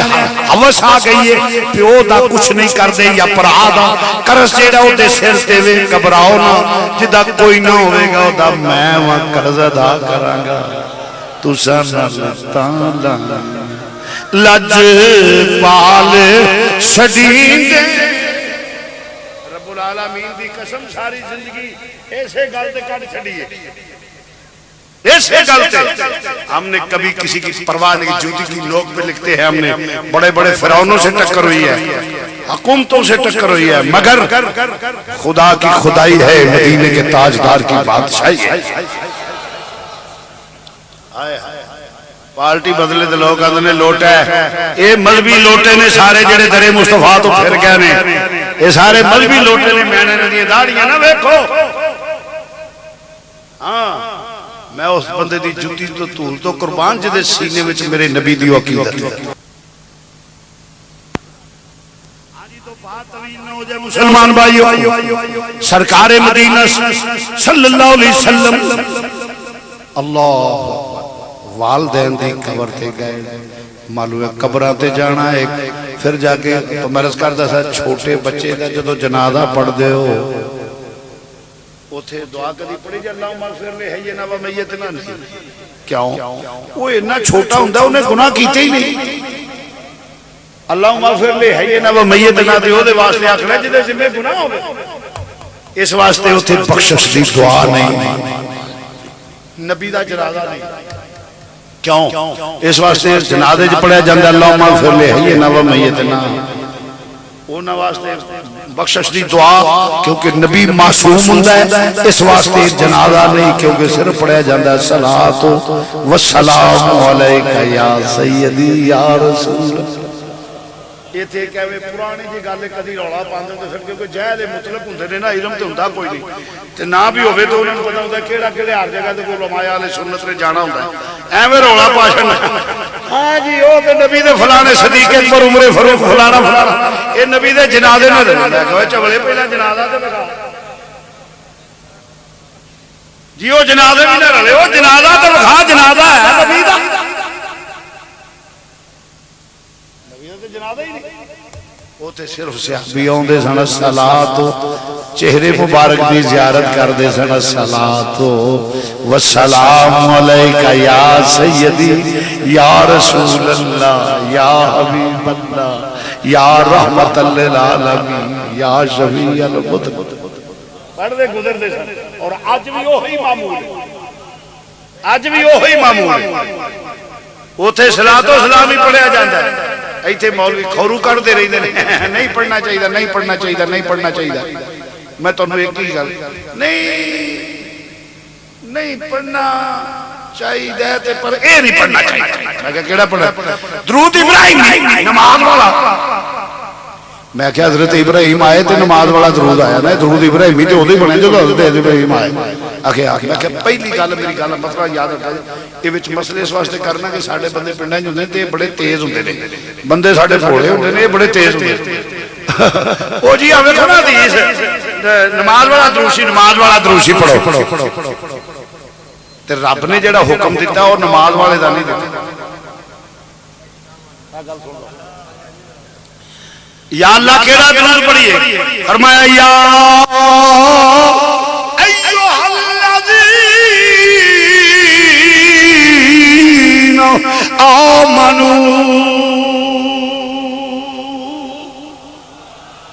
ہوس آ گئی ہے پیو دا کچھ نہیں کر دے یا بھرا دا قرض جیڑا او دے سر تے وے گھبراؤ نہ جدا کوئی نہ ہوے گا او دا میں وا قرض ادا کراں گا تساں نال تعالی لج پال سجیدے رب العالمین دی قسم ساری زندگی ایسے گل تے کٹ چھڈیے ایسے گل تے ہم نے کبھی کسی کی پرواہ نہیں جوتی کی لوگ پہ لکھتے ہیں ہم نے بڑے بڑے فرعونوں سے ٹکر ہوئی ہے حکومتوں سے ٹکر ہوئی ہے مگر خدا کی خدائی ہے مدینے کے تاجدار کی بادشاہی ہے پارٹی بدلے تے لوگ آندے نے لوٹا ہے اے مذہبی لوٹے نے سارے جڑے درے مصطفیٰ تو پھر گئے نے اے سارے مذہبی لوٹے نے میں نے دی داڑیاں نہ ویکھو ہاں میں اس بندے دی جُتی تو طول تو قربان جدے سینے وچ میرے نبی دی عقیدت ہے مسلمان بھائیو سرکار مدینہ صلی اللہ علیہ وسلم اللہ والدین دی قبر تے گئے معلوم ہے قبراں تے جانا ہے پھر جا کے تو میں عرض کردا سا چھوٹے بچے دا جدو جنازہ پڑھ دے ہو اوتھے دعا کدی پڑھی جے اللہم اغفر لحینا و میتنا نہیں کیوں وہ اتنا چھوٹا ہوندا اونے گناہ کیتے ہی نہیں اللہم اغفر لحینا و میتنا تے او دے واسطے آکھنا جدے ذمہ گناہ ہوے اس واسطے اوتھے بخشش دی دعا نہیں نبی دا جنازہ نہیں کیوں اس واسطے جنازے چ پڑھیا جاندا اللہم اغفر لحینا و میتنا انہاں واسطے بخشش دی دعا کیونکہ نبی معصوم ہوندا ہے اس واسطے جنازہ نہیں کیونکہ صرف پڑھیا جاندا ہے صلاۃ و سلام علیکہ یا سیدی یا رسول ایتھے کہوے پرانے جی گل کدی رولا پاندے تے پھر کیونکہ جہل مطلق ہوندے نے نا علم تے ہوندا کوئی نہیں تے نہ بھی ہوے تو انہاں نوں پتہ ہوندا کیڑا کیڑے ہر جگہ تے کوئی علماء اہل سنت نے جانا ہوندا ہے ایویں رولا پا چھڑنا ہاں جی او تے نبی دے فلانے صدیق اکبر عمر فاروق فلانا فلانا اے نبی دے جنازے نہ رہندا کہ چولے پہلا جنازہ تے بتا جی او جنازے بھی نہ رلے او جنازہ تے بخا جنازہ ہے نبی دا وہ تے صرف صحابی آندے سن صلاۃ چہرے مبارک دی زیارت کردے سن صلاۃ و سلام علیکہ یا سیدی یا رسول اللہ یا حبیب اللہ یا رحمت للعالمین یا شفیع المذنبین پڑھتے گزرتے سن اور اج بھی وہی معمول ہے اج بھی وہی معمول ہے اوتھے صلاۃ و سلام ہی پڑھیا جاندا ہے ایتھے مولوی کھورو کردے رہندے نے نہیں پڑھنا چاہیے نہیں پڑھنا چاہیے نہیں پڑھنا چاہیے میں تانوں ایک ہی گل نہیں پڑھنا چاہیے تے پر اے نہیں پڑھنا چاہیے میں کہ کیڑا پڑھنا درود ابراہیم نماز والا میں کہ حضرت ابراہیم آئے تے نماز والا درود آیا نا درود ابراہیمی تے اودے بنے جو حضرت ابراہیم آئے آکھے میں کہ پہلی گل میری گل مسئلہ یاد رکھا یہ وچ مسئلے اس واسطے کرنا کہ ساڈے بندے پنڈاں وچ ہوندے تے بڑے تیز ہوندے نے بندے ساڈے بھولے ہوندے نے بڑے تیز ہوندے او جی آوے نا حدیث نماز والا دروشی پڑھو تے رب نے جڑا حکم دیتا او نماز والے دا نہیں دیتا یا اللہ کیڑا درود پڑھیے فرمایا یا ایھا الذین آمنوا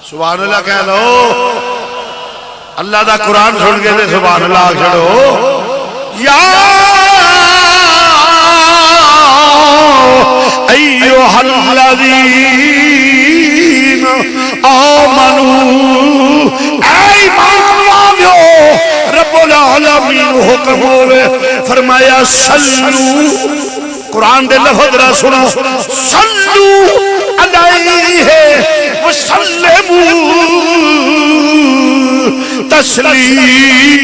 سبحان اللہ کہہ لو اللہ دا قرآن سن کے تے سبحان اللہ چھڑو یا ایھا الذین آمنو اے ایمان والیو رب العالمین حکم ہوئے فرمایا سلو قرآن دے لفظ را سنو سلو علیہ وسلمو تسلیما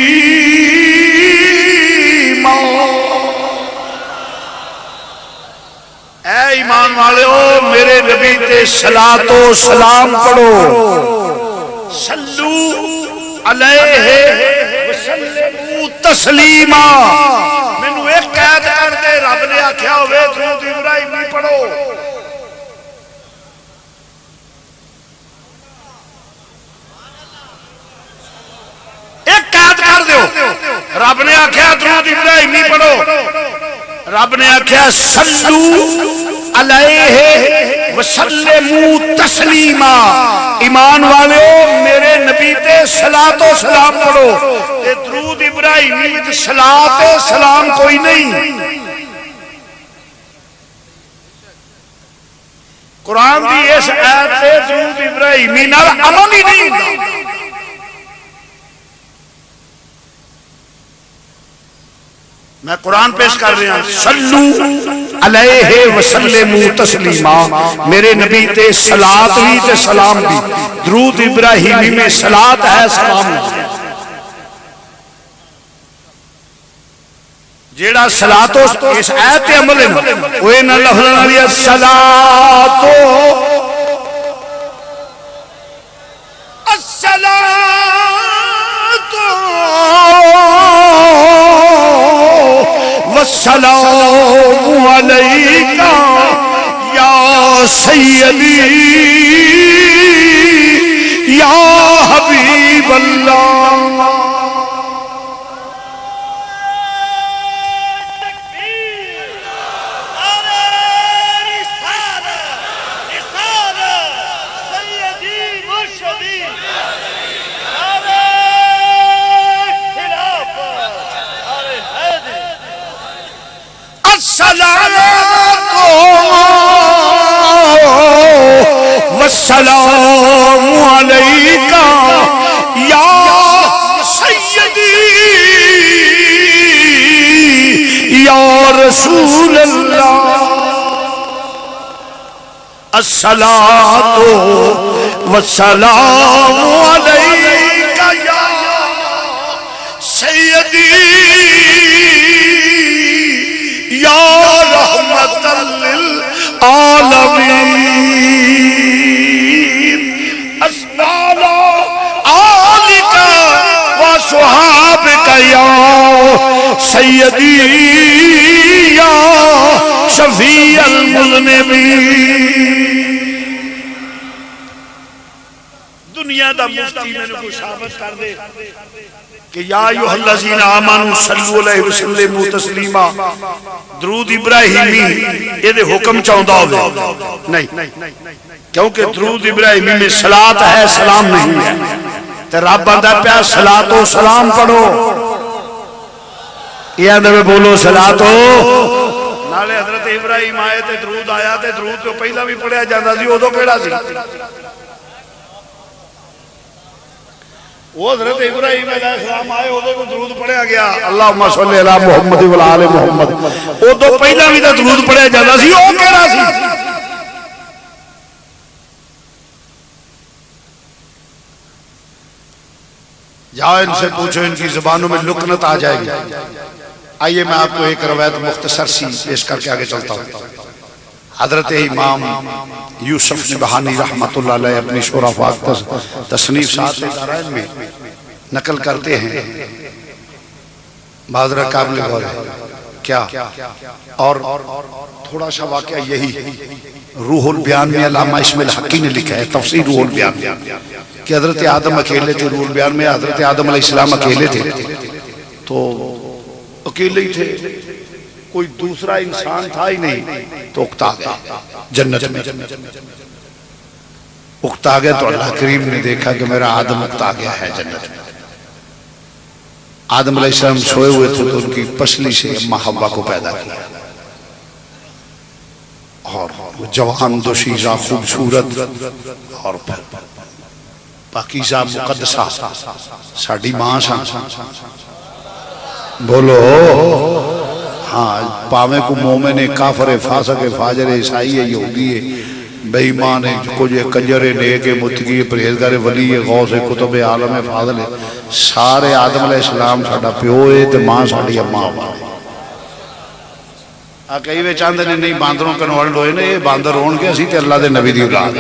اے ایمان والے ہو میرے نبی تے صلاۃ و سلام پڑھو صلو علیہ وسلموا تسلیما مینوں ایک قید کر دے رب نے آکھیا ہوئے درود ابراہیمی پڑھو ایک قید کر دیو رب نے آکھیا درود ابراہیمی پڑھو رب نے آکھیا صلو علیہ وسلموا تسلیما ایمان والےو میرے نبی تے صلاۃ و سلام پڑھو تے درود ابراہیمی وچ صلاۃ و سلام کوئی نہیں قرآن دی اس آیت سے درود ابراہیمی نال عمل ہی نہیں ہوندا میں قرآن پیش کر رہا ہوں صلو علیہ وسلموا تسلیما میرے نبی تے صلاۃ بھی تے سلام بھی درود ابراہیمی میں صلاۃ ہے سلام ہے جیڑا صلاۃ اس آیت تے عمل ہے وہ انہاں لفظاں والی صلاۃ والسلام علیکہ یا سیدی یا حبیب اللہ والسلام علیکا یا سیدی یا رسول اللہ الصلاۃ والسلام علیکا یا سیدی یا رحمت للعالمین اسنالا آلکا و صحابکا یا سیدی یا شفیع المذنبین دنیا دا مفتی میں نے کو ثابت کر دے کہ یا ایھا الذین آمنوا صلوا علیہ وسلم تسلیما درود ابراہیمی یہ دے حکم چاہتا ہوئے نہیں کیونکہ درود ابراہیمی میں صلاۃ ہے سلام نہیں ہے تو رب بندہ پیا صلاۃ و سلام پڑھو یہ اندر میں بولو صلاۃ و نالے حضرت ابراہیم آئے تے درود آیا تے درود تو پہلا بھی پڑھیا جاتا سی ادو کیڑا سی وہ حضرت ابراہیم علیہ السلام آئے ادو کو درود پڑھیا گیا اللہم صلی علی محمد و آل محمد ادو پہلا بھی تو درود پڑھیا جاتا سی وہ کیڑا سی جاؤ ان سے پوچھو ان کی زبانوں میں لکنت آ جائے گی آئیے میں آپ کو ایک روایت مختصر سی پیش کر کے آگے چلتا ہوں حضرت امام یوسف نبہانی رحمت اللہ علیہ اپنی شرفات تصنیف ساتھ دارائن میں نقل کرتے ہیں بادرہ قابل غور ہے کیا اور تھوڑا سا واقعہ یہی روح البیان میں علامہ اسماعیل حقی نے لکھا ہے تفسیر روح البیان کہ حضرت آدم اکیلے تھے روح البیان میں حضرت آدم علیہ السلام اکیلے تھے تو اکیلے ہی تھے کوئی دوسرا انسان تھا ہی نہیں تو اکتا گیا جنت میں اکتا گیا تو اللہ کریم نے دیکھا کہ میرا آدم اکتا گیا ہے جنت میں آدم علیہ السلام سوئے ہوئے تھے تو ان کی پسلی سے اماں حوا کو پیدا کیا اور جوان دوشیزہ خوبصورت اور پھر پاکیزہ مقدسہ ساڑھی ماں سا بولو ہاں پاویں کو مومن کافر فاسق فاجر عیسائی یہودی بے ایمان کچھ کنجر نیک متقی پرہیزگار ولی غوث کتب عالم فاضل سارے آدم علیہ السلام ساڈا پیو ہے تے ماں ساڈی اماں کئی وے چاندے نے نہیں باندروں کنورٹ ہوئے نے یہ باندر ہون کے اسی تے اللہ دے نبی دی اولاد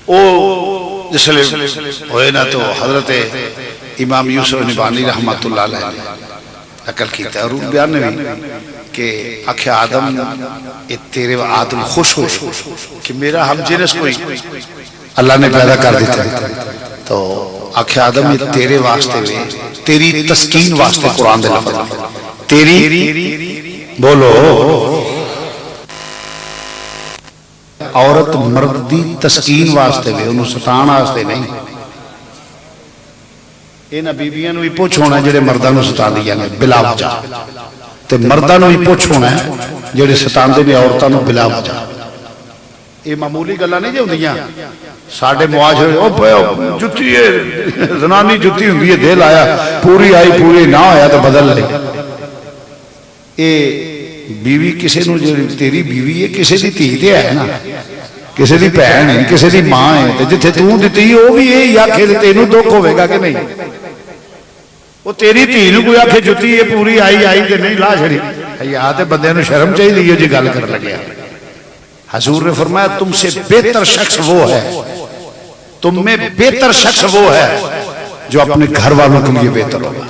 او جس لئے ہوئے نا تو حضرت امام یوسف نبانی رحمت اللہ علیہ نقل کیتا ہے اور بیان نے بھی کہ آخیا آدم تیرے عادل خوش ہو کہ میرا ہم جنس کوئی اللہ نے پیدا کر دیتا ہے تو آخیا آدم یہ تیرے واسطے میں تیری تسکین واسطے قرآن دے لفظ تیری بولو عورت مرد دی تسکین واسطے میں انہوں ستان واسطے نہیں اینا بیبیاں نو ہی پوچھ ہونا ہے جڑے مردہ نو ستان دیا نے بلا وجہ تے مردہ نو ہی پوچھ ہونا ہے جڑے ستان دے عورتہ نو بلا وجہ یہ معمولی گلہ نہیں جو دیا ساڑھے معاشرے جتی ہے زنانی جتی ہوں یہ دل آیا پوری آئی پوری نہ آیا تو بدل لے اے بیوی کسے نو تیری بیوی ہے کسے دی تیتے ہے نا کسے دی پہن ہے کسے دی ماں ہے جتھے توں دیتی ہے وہ بھی ہے یا کھیلے تینوں دکھ ہوئے گا کہ نہیں وہ تیری تینوں کوئی آکھے جتی ہے پوری آئی آئی کہ نہیں لا شریف یہاں تے بندے نو شرم چاہیے لیے جی گل کر لگیا حضور نے فرمایا تم سے بہتر شخص وہ ہے تم میں بہتر شخص وہ ہے جو اپنے گھر والوں کے لیے بہتر ہوگا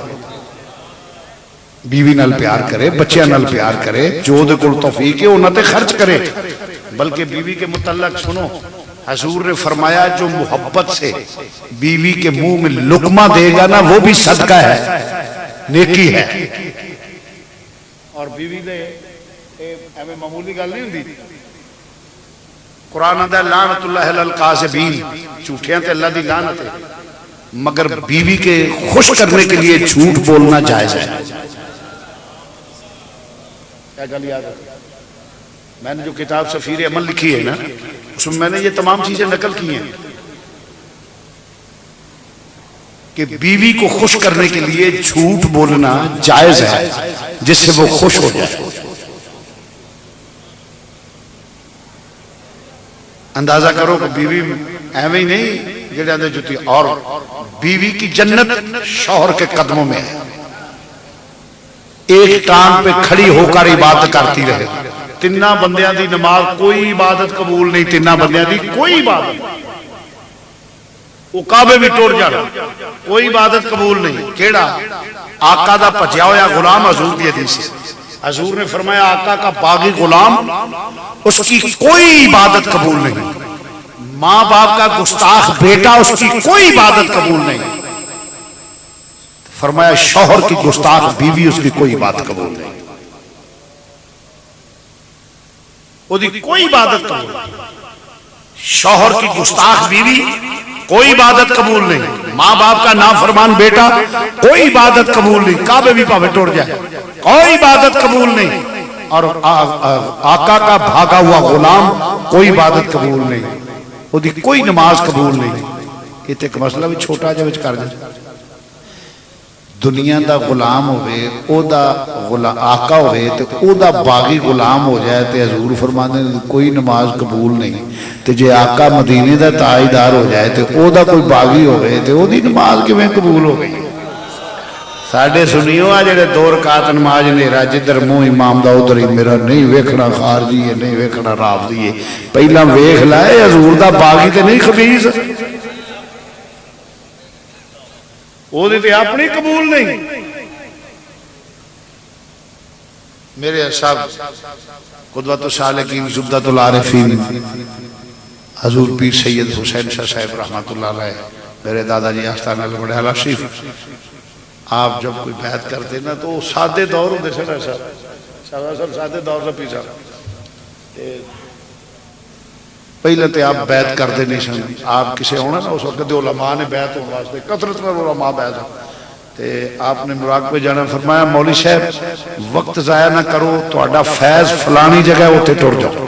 بیوی نال پیار کرے بچیاں نال پیار کرے جو دے کل توفیق ہے انہاں تے خرچ کرے بلکہ بیوی کے متعلق سنو حضور نے فرمایا جو محبت سے بیوی کے منہ میں لقمہ دے گا نا وہ بھی صدقہ ہے نیکی ہے اور بیوی دے ہمیں معمولی گل نہیں ہوندی قرآن دا لعنت اللہ القاذبین جھوٹیاں تے اللہ دی لعنت ہے مگر بیوی کے خوش کرنے کے لیے جھوٹ بولنا جائز ہے کیا گل یاد ہے میں نے جو کتاب سفیر عمل لکھی ہے نا اس میں میں نے یہ تمام چیزیں نقل کی ہیں کہ بیوی کو خوش کرنے کے لیے جھوٹ بولنا جائز ہے جس سے وہ خوش ہو جائے. اندازہ کرو کہ بیوی ایویں ہی نہیں جڑے آدھے جتی اور بیوی کی جنت شوہر کے قدموں میں ہے. ایک ٹانگ پہ کھڑی ہو کر عبادت کرتی رہے. تینہ بندیاں دی نماز کوئی عبادت قبول نہیں. تینہ بندیاں دی کوئی عبادت وہ کعبے بھی ٹوٹ جانا کوئی عبادت قبول نہیں. کیڑا آقا دا پجیا ہویا غلام حضور دی حدیث ہے. حضور نے فرمایا آقا کا باغی غلام اس کی کوئی عبادت قبول نہیں. ماں باپ کا گستاخ بیٹا اس کی کوئی عبادت قبول نہیں. فرمایا شوہر کی گستاخ بیوی اس کی کوئی عبادت قبول نہیں. وہ دی کوئی عبادت قبول نہیں. شوہر کی گستاخ بیوی کوئی عبادت قبول نہیں. ماں باپ کا نافرمان بیٹا کوئی عبادت قبول نہیں. کعبے بھی پاوے ٹوٹ جائے کوئی عبادت قبول نہیں. اور آقا کا بھاگا ہوا غلام کوئی عبادت قبول نہیں. وہ دی کوئی نماز قبول نہیں. یہ ایک مسئلہ بھی چھوٹا جا وچ کر جائے. دنیا دا غلام ہوئے او دا آقا ہوئے تے او دا باغی غلام ہو جائے تے حضور فرمانے کوئی نماز قبول نہیں. تے جے آقا مدینے دا تاجدار ہو جائے تے او دا کوئی باغی ہوئے تے او دی نماز کیویں قبول ہو گئی. ساڈے سنیو آ جڑے 2 رکعت نماز نیرا جدھر منہ امام دا ادھر ہی میرا نہیں ویکھنا خارجی ہے نہیں ویکھنا رافضی ہے. پہلا ویکھ لائے حضور دا باغی تے نہیں خبیث وہ دیتے اپنی قبول نہیں. میرے صاحب قدوۃ الصالحین زبدۃ العارفین حضور پیر سید حسین شاہ صاحب رحمۃ اللہ علیہ میرے دادا جی آستانہ لمڑیالہ شریف آپ جب کوئی بیعت کرتے نا تو سادے دور ہوتے سن ایسا سادے دور سے پیچھا پہلے تو آپ بیعت کرتے نہیں سن. آپ کسے ہونا نا اس وقت علماء نے بیعت ہونے واسطے کثرت میں علماء بیعت تے آپ نے مراقبے جانا فرمایا مولوی صاحب وقت ضائع نہ کرو تہاڈا فیض فلانی جگہ اتنے ٹر جاؤ.